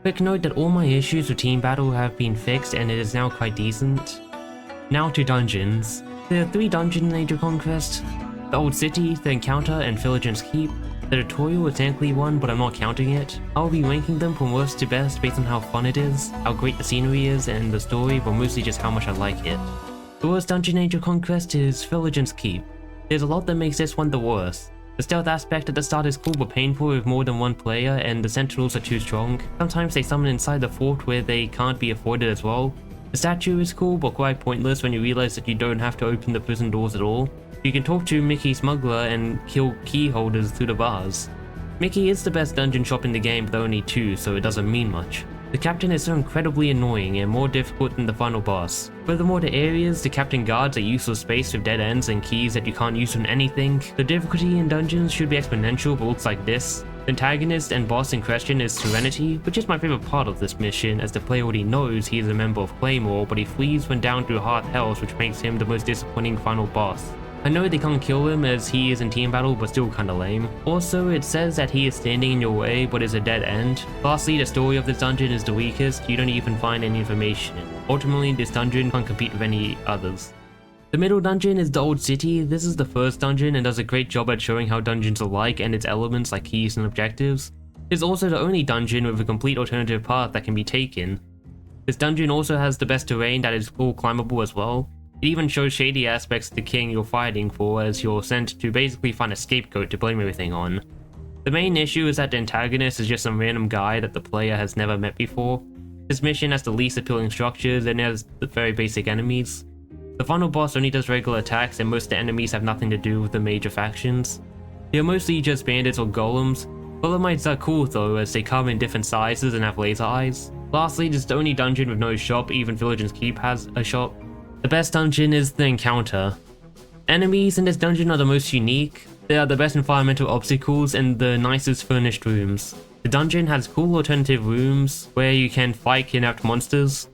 Quick note that all my issues with team battle have been fixed and it is now quite decent. Now to dungeons. There are 3 dungeons in Age of Conquest: the Old City, the Encounter, and Viligant's Keep. The tutorial is technically one, but I'm not counting it. I'll be ranking them from worst to best based on how fun it is, how great the scenery is, and the story, but mostly just how much I like it. The worst dungeon in Age of Conquest is Viligant's Keep. There's a lot that makes this one the worst. The stealth aspect at the start is cool but painful with more than one player, and the sentinels are too strong. Sometimes they summon inside the fort where they can't be avoided as well. The statue is cool but quite pointless when you realize that you don't have to open the prison doors at all. You can talk to Mickey Smuggler and kill key holders through the bars. Mickey is the best dungeon shop in the game, but only 2, so it doesn't mean much. The captain is so incredibly annoying and more difficult than the final boss. Furthermore, the areas the captain guards are useless space with dead ends and keys that you can't use on anything. The difficulty in dungeons should be exponential but looks like this. The antagonist and boss in question is Serenity, which is my favorite part of this mission, as the player already knows he is a member of Claymore, but he flees when down to Hearth Hells, which makes him the most disappointing final boss. I know they can't kill him as he is in team battle, but still kinda lame. Also, it says that he is standing in your way but is a dead end. Lastly, the story of this dungeon is the weakest. You don't even find any information. Ultimately, this dungeon can't compete with any others. The middle dungeon is the Old City. This is the first dungeon and does a great job at showing how dungeons are like and its elements like keys and objectives. It's also the only dungeon with a complete alternative path that can be taken. This dungeon also has the best terrain that is all climbable as well. It even shows shady aspects of the king you're fighting for, as you're sent to basically find a scapegoat to blame everything on. The main issue is that the antagonist is just some random guy that the player has never met before. This mission has the least appealing structures and has the very basic enemies. The final boss only does regular attacks and most of the enemies have nothing to do with the major factions. They are mostly just bandits or golems. Golemites are cool though, as they come in different sizes and have laser eyes. Lastly, this is the only dungeon with no shop. Even Viligant's Keep has a shop. The best dungeon is the Encounter. Enemies in this dungeon are the most unique. They are the best environmental obstacles and the nicest furnished rooms. The dungeon has cool alternative rooms where you can fight kidnapped monsters.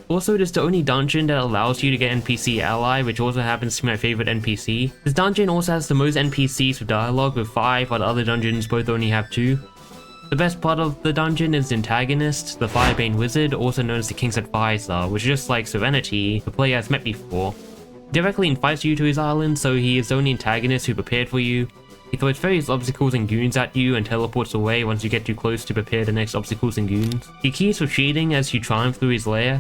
Also, it is the only dungeon that allows you to get NPC ally, which also happens to be my favorite NPC. This dungeon also has the most NPCs with dialogue with 5, while the other dungeons both only have 2. The best part of the dungeon is the antagonist, the Firebane Wizard, also known as the King's Advisor, which just like Serenity, the player has met before. He directly invites you to his island, so he is the only antagonist who prepared for you. He throws various obstacles and goons at you and teleports away once you get too close to prepare the next obstacles and goons. He keeps with cheating as you triumph through his lair.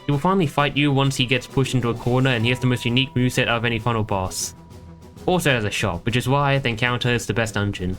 He will finally fight you once he gets pushed into a corner, and he has the most unique moveset out of any final boss. Also has a shop, which is why the Encounter is the best dungeon.